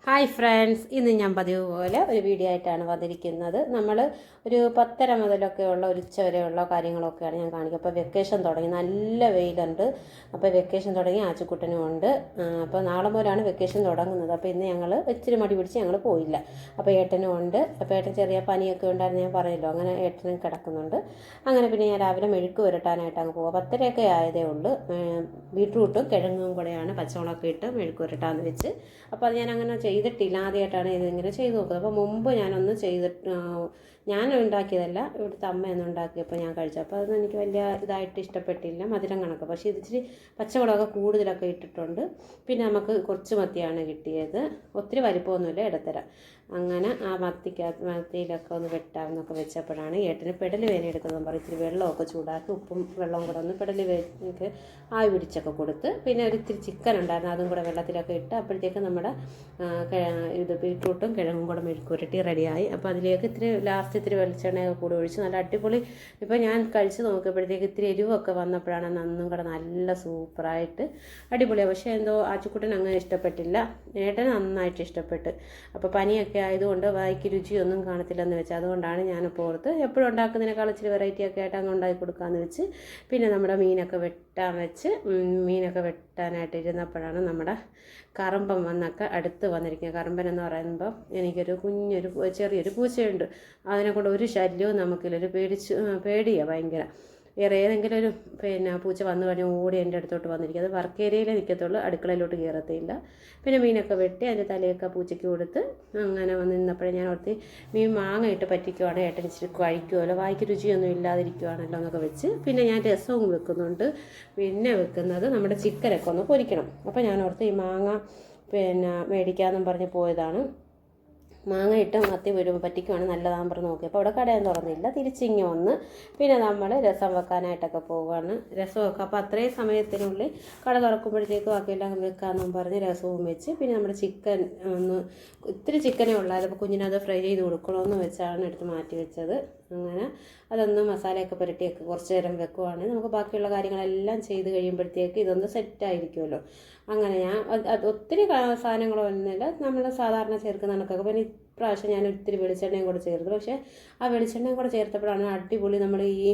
Hi friends, ഇന്ന് ഞാൻ പതിവ് പോലെ ഒരു വീഡിയോ ആയിട്ടാണ് വന്നിരിക്കുന്നത്. നമ്മൾ ഒരു 10:30 മുതലൊക്കെ ഉള്ള ഒരു ഉച്ച വരെയുള്ള കാര്യങ്ങളൊക്കെയാണ് ഞാൻ കാണിക്കുക. അപ്പോൾ വെക്കേഷൻ തുടങ്ങി, നല്ല വെയിലുണ്ട്. അപ്പോൾ വെക്കേഷൻ തുടങ്ങി, ആച്ചുക്കുട്ടനും ഉണ്ട്. അപ്പോൾ നാളെ മുതലാണ് വെക്കേഷൻ തുടങ്ങുന്നത്. അപ്പോൾ ഇന്ന് ഞങ്ങൾ ഇച്ചിരി മടി പിടിച്ച് ഞങ്ങൾ പോയില്ല. അപ്പോൾ ഏട്ടനും ഉണ്ട്. അപ്പോൾ ഏട്ടൻ ചെറിയ പനിയൊക്കെ ഉണ്ടായിരുന്നു, ഞാൻ പറയല്ലോ. അങ്ങനെ ഏട്ടനും കിടക്കുന്നുണ്ട്. അങ്ങനെ പിന്നെ ഞാൻ രാവിലെ മെഴുക്ക് പുരട്ടാനായിട്ട് അങ്ങ് പോവുക. 10:30 ആയതേ ഉള്ളൂ. ബീട്രൂട്ടും കിഴങ്ങും കൂടെയാണ് പച്ചമുളകൊക്കെ ഇട്ട് മെഴുക്ക് പുരട്ടാന്ന് വെച്ച്. അപ്പോൾ അത് ഞാൻ അങ്ങനെ ചെയ്തിട്ടില്ല, ആദ്യമായിട്ടാണ് ഇതിങ്ങനെ ചെയ്ത് നോക്കുന്നത്. അപ്പോൾ മുമ്പ് ഞാനൊന്ന് ചെയ്തിട്ട് ഞാൻ ഉണ്ടാക്കിയതല്ല, ഇവിടുത്തെ അമ്മയൊന്നും ഉണ്ടാക്കിയപ്പോൾ ഞാൻ കഴിച്ചു. അപ്പോൾ അതൊന്നും എനിക്ക് വലിയ ഇതായിട്ട് ഇഷ്ടപ്പെട്ടില്ല, മധുരം കണക്ക്. പക്ഷേ ഇതിച്ചിരി പച്ചമുളകൊക്കെ കൂടുതലൊക്കെ ഇട്ടിട്ടുണ്ട്. പിന്നെ നമുക്ക് കുറച്ച് മത്തിയാണ് കിട്ടിയത്, ഒത്തിരി വലിപ്പമൊന്നുമില്ല, ഇടത്തരം. അങ്ങനെ ആ മത്തിയിലൊക്കെ ഒന്ന് വെട്ടാമെന്നൊക്കെ വെച്ചപ്പോഴാണ് ഏട്ടന് പെടൽ വേന എടുക്കുന്നത് പറയും. ഇത്തിരി വെള്ളമൊക്കെ ചൂടാക്കി ഉപ്പും വെള്ളവും കൂടെ ഒന്ന് പെടൽ വേനയ്ക്ക് ആവി പിടിച്ചൊക്കെ കൊടുത്ത്, പിന്നെ ഒരു ഇത്തിരി ചിക്കൻ ഉണ്ടായിരുന്നു, അതും കൂടെ വെള്ളത്തിലൊക്കെ ഇട്ട് അപ്പോഴത്തേക്ക് നമ്മുടെ ഇത് ബീട്രൂട്ടും കിഴങ്ങും കൂടെ മെഴുക്കുരട്ടി റെഡിയായി. അപ്പോൾ അതിലേക്ക് ഇത്തിരി ലാസ്റ്റ് ഇത്തിരി വെളിച്ചെണ്ണയൊക്കെ കൂടി ഒഴിച്ച് നല്ല അടിപൊളി. ഇപ്പോൾ ഞാൻ കഴിച്ച് നോക്കിയപ്പോഴത്തേക്ക് ഇത്തിരി എരിവൊക്കെ വന്നപ്പോഴാണ് ഒന്നും കൂടെ നല്ല സൂപ്പറായിട്ട് അടിപൊളിയാണ്. പക്ഷേ എന്തോ ആച്ചുക്കുട്ടൻ അങ്ങനെ ഇഷ്ടപ്പെട്ടില്ല, ഏട്ടന് നന്നായിട്ട് ഇഷ്ടപ്പെട്ട്. അപ്പോൾ പനിയൊക്കെ ആയതുകൊണ്ട് വായിക്ക് രുചിയൊന്നും കാണത്തില്ലെന്ന് വെച്ച്, അതുകൊണ്ടാണ് ഞാനിപ്പോൾ ഓർത്ത് എപ്പോഴും ഉണ്ടാക്കുന്നതിനേക്കാൾ ഇച്ചിരി വെറൈറ്റി ഒക്കെ ആയിട്ട് അങ്ങ് ഉണ്ടാക്കി കൊടുക്കാമെന്ന് വെച്ച്. പിന്നെ നമ്മുടെ മീനൊക്കെ മീനൊക്കെ വെട്ടാനായിട്ട് ഇരുന്നപ്പോഴാണ് നമ്മുടെ കറമ്പൻ വന്നൊക്കെ അടുത്ത് വന്നിരിക്കുന്നത്. കറമ്പൻ എന്ന് പറയുമ്പോൾ എനിക്കൊരു ചെറിയൊരു പൂച്ചയുണ്ട്. അതിനെക്കൊണ്ട് ഒരു ശല്യവും നമുക്കില്ല, ഒരു പേടിയാണ് ഭയങ്കര. വേറെ ഏതെങ്കിലും ഒരു പൂച്ച വന്നു കഴിഞ്ഞാൽ ഓടി എൻ്റെ അടുത്തോട്ട് വന്നിരിക്കും. അത് വർക്ക് ഏരിയയിലേ നിൽക്കത്തുള്ളൂ, അടുക്കളയിലോട്ട് കയറത്തില്ല. പിന്നെ മീനൊക്കെ വെട്ടി അതിൻ്റെ തലയൊക്കെ പൂച്ചയ്ക്ക് കൊടുത്ത് അങ്ങനെ വന്ന് നിന്നപ്പോഴേ ഞാൻ ഓർത്തി മീൻ മാങ്ങ ഇട്ട് പറ്റിക്കുവാണ്, ഏട്ടൻ ഇച്ചിരി കഴിക്കുമല്ലോ, വായിക്ക് രുചിയൊന്നും ഇല്ലാതിരിക്കുവാണല്ലോ എന്നൊക്കെ വെച്ച്. പിന്നെ ഞാൻ രസവും വെക്കുന്നുണ്ട്. പിന്നെ വെക്കുന്നത് നമ്മുടെ ചിക്കനൊക്കെ ഒന്ന് പൊരിക്കണം. അപ്പോൾ ഞാൻ ഓർത്ത് ഈ മാങ്ങ മേടിക്കാമെന്നും പറഞ്ഞ് പോയതാണ്. മാങ്ങ ഇട്ട് മത്തി പറ്റിക്കുവാണ് നല്ലതാകുമ്പോൾ പറഞ്ഞ് നോക്കി. അപ്പോൾ അവിടെ കടയൊന്നും തുറന്നില്ല, തിരിച്ചിങ്ങി വന്ന് പിന്നെ നമ്മൾ രസം വെക്കാനായിട്ടൊക്കെ പോവുകയാണ്. രസമൊക്കെ അപ്പോൾ അത്രയും സമയത്തിനുള്ളിൽ കട തുറക്കുമ്പോഴത്തേക്കും ബാക്കിയെല്ലാം വെക്കാമെന്നും പറഞ്ഞ് രസവും വെച്ച്. പിന്നെ നമ്മുടെ ചിക്കൻ ഇത്തിരി ചിക്കനേ ഉള്ളായിരുന്നു. അപ്പോൾ കുഞ്ഞിനത് ഫ്രൈ ചെയ്ത് കൊടുക്കണമെന്ന് വെച്ചാണ് എടുത്ത് മാറ്റി വെച്ചത്. അങ്ങനെ അതൊന്ന് മസാലയൊക്കെ പുരട്ടിയൊക്കെ കുറച്ച് നേരം വെക്കുവാണ്. നമുക്ക് ബാക്കിയുള്ള കാര്യങ്ങളെല്ലാം ചെയ്ത് കഴിയുമ്പോഴത്തേക്ക് ഇതൊന്ന് സെറ്റായിരിക്കുമല്ലോ. അങ്ങനെ ഞാൻ ഒത്തിരി സാധനങ്ങളൊന്നുമില്ല, നമ്മൾ സാധാരണ ചേർക്കുന്ന കണക്കൊക്കെ. പിന്നെ ഇപ്രാവശ്യം ഞാൻ ഒത്തിരി വെളിച്ചെണ്ണയും കൂടെ ചേർത്ത്. പക്ഷേ ആ വെളിച്ചെണ്ണയും കൂടെ ചേർത്തപ്പോഴാണ് അടിപൊളി നമ്മൾ ഈ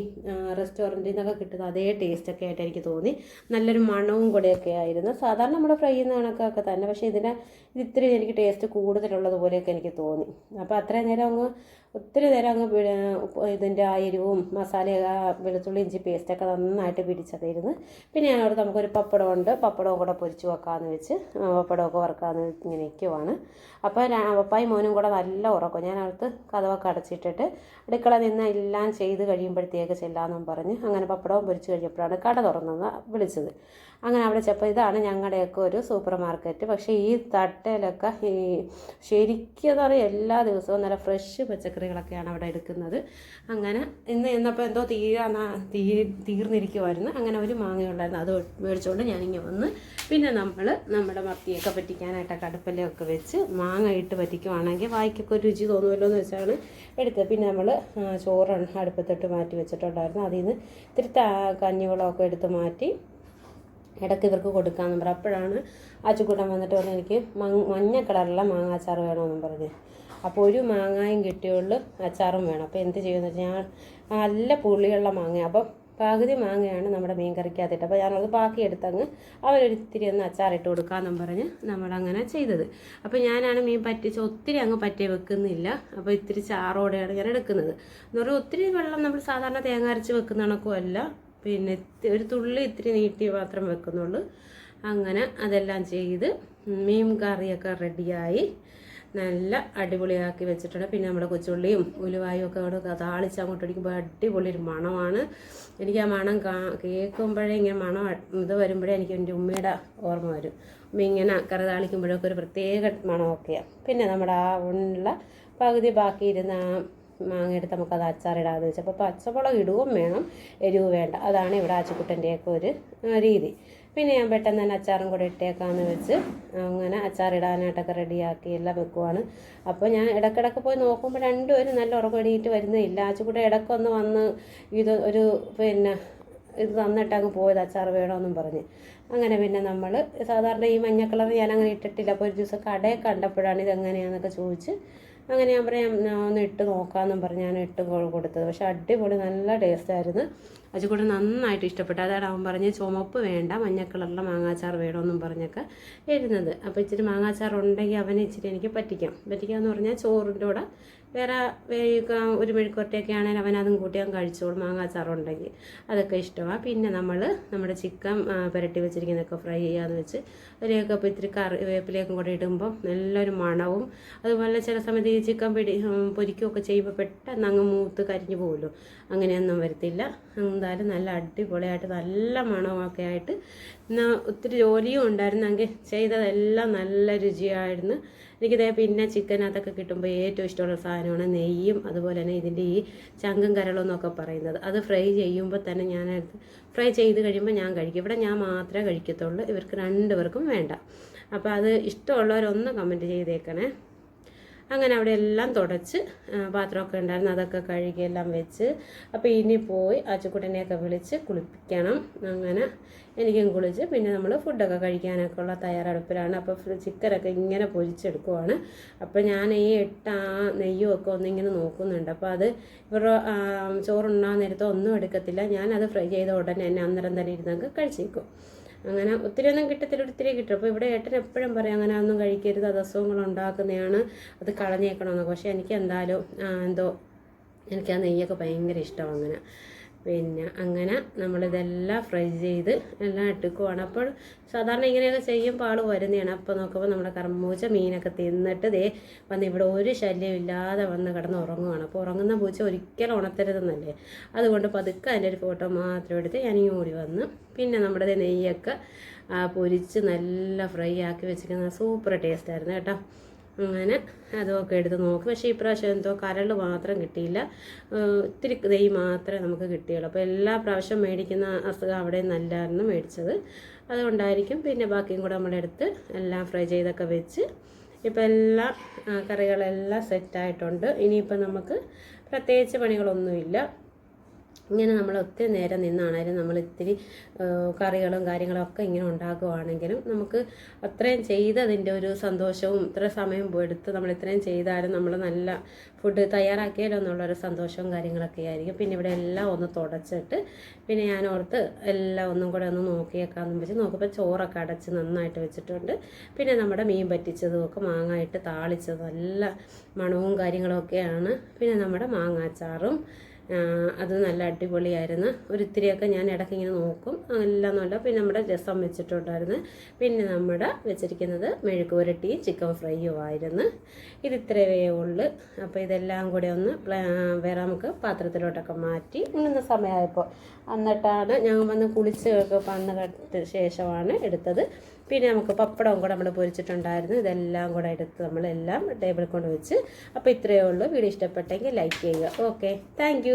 റെസ്റ്റോറൻറ്റിൽ നിന്നൊക്കെ കിട്ടുന്ന അതേ ടേസ്റ്റൊക്കെ ആയിട്ട് എനിക്ക് തോന്നി. നല്ലൊരു മണവും കൂടെയൊക്കെ ആയിരുന്നു. സാധാരണ നമ്മൾ ഫ്രൈ ചെയ്യുന്ന കണക്കൊക്കെ തന്നെ, പക്ഷേ ഇത് ഇത്തിരി എനിക്ക് ടേസ്റ്റ് കൂടുതലുള്ളതുപോലെയൊക്കെ എനിക്ക് തോന്നി. അപ്പോൾ അത്രയും നേരം ഒത്തിരി നേരം ഇതിൻ്റെ ആ എരിവും മസാലയും ആ വെളുത്തുള്ളി ഇഞ്ചി പേസ്റ്റൊക്കെ നന്നായിട്ട് പിടിച്ചതായിരുന്നു. പിന്നെ ഞാനോട് നമുക്കൊരു പപ്പടവും കൂടെ പൊരിച്ച് വെക്കാമെന്ന് വെച്ച് പപ്പടമൊക്കെ വറുക്കാമെന്ന് ഇങ്ങനെ നിൽക്കുവാണ്. അപ്പോൾ പപ്പായും മോനും കൂടെ നല്ല ഉറക്കം. ഞാൻ അടുത്ത് കതവൊക്കെ അടച്ചിട്ടിട്ട് അടുക്കള നിന്ന് എല്ലാം ചെയ്ത് കഴിയുമ്പോഴത്തേക്ക് ചെല്ലാമെന്നും പറഞ്ഞ് അങ്ങനെ പപ്പടവും പൊരിച്ച് കഴിഞ്ഞപ്പോഴാണ് കട തുറന്നത് വിളിച്ചത്. അങ്ങനെ അവിടെ ചെപ്പോൾ ഇതാണ് ഞങ്ങളുടെയൊക്കെ ഒരു സൂപ്പർ മാർക്കറ്റ്. പക്ഷേ ഈ തട്ടയിലൊക്കെ ശരിക്കും എന്ന് പറയുക എല്ലാ ദിവസവും നല്ല ഫ്രഷ് പച്ചക്കറികളൊക്കെയാണ് അവിടെ എടുക്കുന്നത്. അങ്ങനെ ഇന്ന് എന്നപ്പോൾ എന്തോ തീർന്നിരിക്കുമായിരുന്നു. അങ്ങനെ ഒരു മാങ്ങയുണ്ടായിരുന്നു, അത് മേടിച്ചുകൊണ്ട് ഞാനിങ്ങനെ വന്ന്. പിന്നെ നമ്മുടെ മത്തിയൊക്കെ പറ്റിക്കാനായിട്ടൊക്കെ അടുപ്പലൊക്കെ വെച്ച് മാങ്ങ ഇട്ട് പറ്റിക്കുവാണെങ്കിൽ വായിക്കൊക്കെ ഒരു രുചി തോന്നുമല്ലോ എന്ന് വെച്ചാണ് എടുത്തത്. പിന്നെ നമ്മൾ ചോറ് അടുപ്പത്തിട്ട് മാറ്റി വെച്ചിട്ടുണ്ടായിരുന്നു. അതിൽ നിന്ന് ഇത്തിരി കഞ്ഞിവെള്ളമൊക്കെ എടുത്ത് മാറ്റി ഇടയ്ക്ക് ഇവർക്ക് കൊടുക്കാമെന്നും പറഞ്ഞു. അപ്പോഴാണ് ആച്ചുകൂട്ടൻ വന്നിട്ട് പറഞ്ഞ് എനിക്ക് മഞ്ഞ കളറുള്ള മാങ്ങാച്ചാർ വേണമെന്നും പറഞ്ഞ്. അപ്പോൾ ഒരു മാങ്ങായും കിട്ടിയുള്ളൂ, അച്ചാറും വേണം. അപ്പോൾ എന്ത് ചെയ്യുമെന്ന് വെച്ചാൽ ഞാൻ നല്ല പുളിയുള്ള മാങ്ങ, അപ്പം പകുതി മാങ്ങയാണ് നമ്മുടെ മീൻ കറിക്കകത്തിട്ട്. അപ്പോൾ ഞാനത് ബാക്കി എടുത്തങ്ങ് അവരൊരിത്തിരി ഒന്ന് അച്ചാറിട്ട് കൊടുക്കാമെന്നും പറഞ്ഞ് നമ്മളങ്ങനെ ചെയ്തത്. അപ്പോൾ ഞാനാണ് മീൻ ഒത്തിരി അങ്ങ് പറ്റി വെക്കുന്നില്ല. അപ്പോൾ ഇത്തിരി ചാറോടെയാണ് ഞാൻ എടുക്കുന്നത്. എന്ന് പറഞ്ഞാൽ ഒത്തിരി വെള്ളം നമ്മൾ സാധാരണ തേങ്ങ അരച്ച് വെക്കുന്ന കണക്കും അല്ല, പിന്നെ ഒരു തുള്ളി ഇത്തിരി നീട്ടി മാത്രം വെക്കുന്നുള്ളൂ. അങ്ങനെ അതെല്ലാം ചെയ്ത് മീൻ കറിയൊക്കെ റെഡിയായി നല്ല അടിപൊളിയാക്കി വെച്ചിട്ടുണ്ട്. പിന്നെ നമ്മുടെ കൊച്ചുള്ളിയും ഉലുവായും ഒക്കെ അവിടെ താളിച്ച് അങ്ങോട്ട് അടിക്കുമ്പോൾ അടിപൊളി ഒരു മണമാണ്. എനിക്ക് ആ മണം കേൾക്കുമ്പോഴേ ഇങ്ങനെ മണം ഇത് വരുമ്പോഴേ എനിക്ക് എൻ്റെ ഉമ്മയുടെ ഓർമ്മ വരും. ഉമ്മ ഇങ്ങനെ കറി താളിക്കുമ്പോഴൊക്കെ ഒരു പ്രത്യേക മണമൊക്കെയാണ്. പിന്നെ നമ്മുടെ ആ ഉള്ള പകുതി ബാക്കിയിരുന്ന മാങ്ങ എടുത്ത് നമുക്കത് അച്ചാറിടാമെന്ന് വെച്ചാൽ. അപ്പോൾ പച്ചമുളക് ഇടുകയും വേണം, എരിവ് വേണ്ട. അതാണ് ഇവിടെ ആച്ചുക്കുട്ടൻ്റെയൊക്കെ ഒരു രീതി. പിന്നെ ഞാൻ പെട്ടെന്ന് തന്നെ അച്ചാറും കൂടെ ഇട്ടേക്കാമെന്ന് വെച്ച് അങ്ങനെ അച്ചാറിടാനായിട്ടൊക്കെ റെഡിയാക്കി എല്ലാം വെക്കുവാണ്. അപ്പോൾ ഞാൻ ഇടയ്ക്കിടയ്ക്ക് പോയി നോക്കുമ്പോൾ രണ്ടുപേരും നല്ല ഉറക്കം എണീറ്റ് വരുന്നില്ല. ആച്ചുക്കുട്ടൻ ഇടയ്ക്കൊന്ന് വന്ന് ഇത് തന്നിട്ട് അങ്ങ് പോയത് അച്ചാർ വേണമെന്നും പറഞ്ഞ്. അങ്ങനെ പിന്നെ നമ്മൾ സാധാരണ ഈ മഞ്ഞ കളർ ഞാൻ അങ്ങനെ ഇട്ടിട്ടില്ല. അപ്പോൾ ഒരു ദിവസം കടയിൽ കണ്ടപ്പോഴാണ് ഇതെങ്ങനെയാണെന്നൊക്കെ ചോദിച്ച് അങ്ങനെ ഞാൻ പറയാം ഒന്ന് ഇട്ട് നോക്കാമെന്നും പറഞ്ഞ് ഞാൻ ഇട്ട് കൊടുത്തത്. പക്ഷേ അടിപൊളി നല്ല ടേസ്റ്റായിരുന്നു. അച്ചുകൂടെ നന്നായിട്ട് ഇഷ്ടപ്പെട്ടു. അതാണ് അവൻ പറഞ്ഞ് ചുമപ്പ് വേണ്ട മഞ്ഞ കളറിലെ മാങ്ങാച്ചാർ വേണമെന്നും പറഞ്ഞൊക്കെ എഴുതുന്നത്. അപ്പോൾ ഇച്ചിരി മാങ്ങാച്ചാർ ഉണ്ടെങ്കിൽ അവനെ ഇച്ചിരി എനിക്ക് പറ്റിക്കാമെന്ന് പറഞ്ഞാൽ ചോറിൻ്റെ കൂടെ വേറെ ഒരു മെഴുക്കുവരട്ടിയൊക്കെ ആണെങ്കിൽ അവൻ അതും കൂട്ടി അവൻ കഴിച്ചോളും മാങ്ങാച്ചാറുണ്ടെങ്കിൽ. അതൊക്കെ ഇഷ്ടമാണ്. പിന്നെ നമ്മുടെ ചിക്കൻ പുരട്ടി വെച്ചിരിക്കുന്നതൊക്കെ ഫ്രൈ ചെയ്യാമെന്ന് വെച്ച് അതിലേക്ക് അപ്പോൾ ഇത്തിരി വേപ്പിലേക്കും കൂടെ ഇടുമ്പോൾ നല്ലൊരു മണവും അതുപോലെ ചില സമയത്ത് ഈ ചിക്കൻ പൊരിക്കുകയൊക്കെ ചെയ്യുമ്പോൾ പെട്ടെന്ന് അങ്ങ് മൂത്ത് കരിഞ്ഞു പോകുമല്ലോ, അങ്ങനെയൊന്നും വരത്തില്ല. എന്തായാലും നല്ല അടിപൊളിയായിട്ട് നല്ല മണമൊക്കെ ആയിട്ട് ഒത്തിരി ജോലിയും ഉണ്ടായിരുന്നെങ്കിൽ ചെയ്തതെല്ലാം നല്ല രുചിയായിരുന്നു. എനിക്കിതേ പിന്നെ ചിക്കനകത്തൊക്കെ കിട്ടുമ്പോൾ ഏറ്റവും ഇഷ്ടമുള്ള സാധനമാണ് നെയ്യും അതുപോലെ തന്നെ ഇതിൻ്റെ ഈ ചങ്കും കരളും എന്നൊക്കെ പറയുന്നത്. അത് ഫ്രൈ ചെയ്യുമ്പോൾ തന്നെ ഞാനത് ഫ്രൈ ചെയ്ത് കഴിയുമ്പോൾ ഞാൻ കഴിക്കും. ഇവിടെ ഞാൻ മാത്രമേ കഴിക്കത്തുള്ളൂ, ഇവർക്ക് രണ്ടുപേർക്കും വേണ്ട. അപ്പോൾ അത് ഇഷ്ടമുള്ളവരൊന്ന് കമൻറ്റ് ചെയ്തേക്കണേ. അങ്ങനെ അവിടെ എല്ലാം തുടച്ച് പാത്രമൊക്കെ ഉണ്ടായിരുന്നു, അതൊക്കെ കഴുകിയെല്ലാം വെച്ച് അപ്പോൾ ഇനി പോയി അച്ചുക്കുട്ടനെയൊക്കെ വിളിച്ച് കുളിപ്പിക്കണം. അങ്ങനെ എനിക്കും കുളിച്ച് പിന്നെ നമ്മൾ ഫുഡൊക്കെ കഴിക്കാനൊക്കെ ഉള്ള തയ്യാറെടുപ്പിലാണ്. അപ്പോൾ ചിക്കനൊക്കെ ഇങ്ങനെ പൊരിച്ചെടുക്കുവാണ്. അപ്പോൾ ഞാൻ ഈ നെയ്യും ഒക്കെ ഒന്നിങ്ങനെ നോക്കുന്നുണ്ട്. അപ്പോൾ അത് ഇവരുടെ ചോറുണ്ണാൻ നേരത്തെ ഒന്നും എടുക്കത്തില്ല. ഞാനത് ഫ്രൈ ചെയ്ത ഉടനെ തന്നെ അന്നേരം തന്നെ ഇരുന്നൊക്കെ കഴിച്ചേക്കും. അങ്ങനെ ഒത്തിരി ഒന്നും കിട്ടത്തില്ല, ഒത്തിരി കിട്ടും. അപ്പോൾ ഇവിടെ ഏട്ടൻ എപ്പോഴും പറയും അങ്ങനെ ഒന്നും കഴിക്കരുത്, അത് അസുഖങ്ങൾ ഉണ്ടാക്കുന്നതാണ്, അത് കളഞ്ഞേക്കണമെന്നൊക്കെ. പക്ഷേ എനിക്ക് എന്തായാലും എനിക്ക് ആ നെയ്യൊക്കെ ഭയങ്കര ഇഷ്ടമാണ്. അങ്ങനെ നമ്മളിതെല്ലാം ഫ്രൈ ചെയ്ത് എല്ലാം എടുക്കുവാണ്. അപ്പോൾ സാധാരണ ഇങ്ങനെയൊക്കെ ചെയ്യുമ്പോൾ ആൾ വരുന്നതാണ്. അപ്പോൾ നോക്കുമ്പോൾ നമ്മുടെ കർമ്മൂച്ച മീനൊക്കെ തിന്നിട്ട് വന്ന് ഇവിടെ ഒരു ശല്യം ഇല്ലാതെ വന്ന് കിടന്ന് ഉറങ്ങുവാണ്. അപ്പോൾ ഉറങ്ങുന്ന പൂച്ച ഒരിക്കലും ഉണർത്തരുതെന്നല്ലേ, അതുകൊണ്ട് പതുക്കെ അതിൻ്റെ ഒരു ഫോട്ടോ മാത്രം എടുത്ത് ഞാനിങ്ങ് ഓടി വന്ന് പിന്നെ നമ്മുടെ നെയ്യൊക്കെ പൊരിച്ച് നല്ല ഫ്രൈ ആക്കി വെച്ചിരിക്കുന്നത് സൂപ്പർ ടേസ്റ്റായിരുന്നു കേട്ടോ. അങ്ങനെ അതൊക്കെ എടുത്ത് നോക്കും. പക്ഷേ ഇപ്രാവശ്യം എന്തോ കരൾ മാത്രം കിട്ടിയില്ല, ഇത്തിരി നെയ്യ് മാത്രമേ നമുക്ക് കിട്ടിയുള്ളൂ. അപ്പോൾ എല്ലാ പ്രാവശ്യം മേടിക്കുന്ന അസുഖം അവിടെ നല്ലായിരുന്നു മേടിച്ചത്, അതുകൊണ്ടായിരിക്കും. പിന്നെ ബാക്കിയും കൂടെ നമ്മളെടുത്ത് എല്ലാം ഫ്രൈ ചെയ്തൊക്കെ വെച്ച് ഇപ്പോൾ എല്ലാ കറികളെല്ലാം സെറ്റായിട്ടുണ്ട്. ഇനിയിപ്പോൾ നമുക്ക് പ്രത്യേകിച്ച് പണികളൊന്നുമില്ല. ഇങ്ങനെ നമ്മൾ ഒത്തിരി നേരം നിന്നാണെങ്കിലും നമ്മൾ ഇത്തിരി കറികളും കാര്യങ്ങളൊക്കെ ഇങ്ങനെ ഉണ്ടാക്കുകയാണെങ്കിലും നമുക്ക് അത്രയും ചെയ്തതിൻ്റെ ഒരു സന്തോഷവും ഇത്ര സമയം എടുത്ത് നമ്മൾ ഇത്രയും ചെയ്താലും നമ്മൾ നല്ല ഫുഡ് തയ്യാറാക്കിയാലോ എന്നുള്ളൊരു സന്തോഷവും കാര്യങ്ങളൊക്കെ ആയിരിക്കും. പിന്നെ ഇവിടെ എല്ലാം ഒന്ന് തുടച്ചിട്ട് പിന്നെ ഞാൻ ഓർത്ത് എല്ലാം ഒന്നും കൂടെ ഒന്ന് നോക്കിയേക്കാമെന്ന് വെച്ച് നോക്കുമ്പോൾ ചോറൊക്കെ അടച്ച് നന്നായിട്ട് വെച്ചിട്ടുണ്ട്. പിന്നെ നമ്മുടെ മീൻ പറ്റിച്ചതും ഒക്കെ മാങ്ങ ഇട്ട് താളിച്ചതും നല്ല മണവും കാര്യങ്ങളൊക്കെയാണ്. പിന്നെ നമ്മുടെ മാങ്ങാച്ചാറും അത് നല്ല അടിപൊളിയായിരുന്നു. ഒരിത്തിരിയൊക്കെ ഞാൻ ഇടയ്ക്ക് ഇങ്ങനെ നോക്കും, എല്ലാം നല്ല. പിന്നെ നമ്മുടെ രസം വെച്ചിട്ടുണ്ടായിരുന്നു. പിന്നെ നമ്മുടെ വെച്ചിരിക്കുന്നത് മെഴുക്ക് പുരട്ടിയും ചിക്കൻ ഫ്രൈയും ആയിരുന്നു. ഇതിത്രയേ ഉള്ളു. അപ്പോൾ ഇതെല്ലാം കൂടെ ഒന്ന് വേറെ നമുക്ക് പാത്രത്തിലോട്ടൊക്കെ മാറ്റി ഉണ്ണുന്ന സമയമായപ്പോൾ എന്നിട്ടാണ് ഞങ്ങൾ വന്ന് കുളിച്ചൊക്കെ വന്ന ശേഷമാണ് എടുത്തത്. പിന്നെ നമുക്ക് പപ്പടവും കൂടെ നമ്മൾ പൊരിച്ചിട്ടുണ്ടായിരുന്നു. ഇതെല്ലാം കൂടെ എടുത്ത് നമ്മളെല്ലാം ടേബിളിൽ കൊണ്ട് വെച്ച്. അപ്പോൾ ഇത്രയേ ഉള്ളൂ. വീഡിയോ ഇഷ്ടപ്പെട്ടെങ്കിൽ ലൈക്ക് ചെയ്യുക. Okay, thank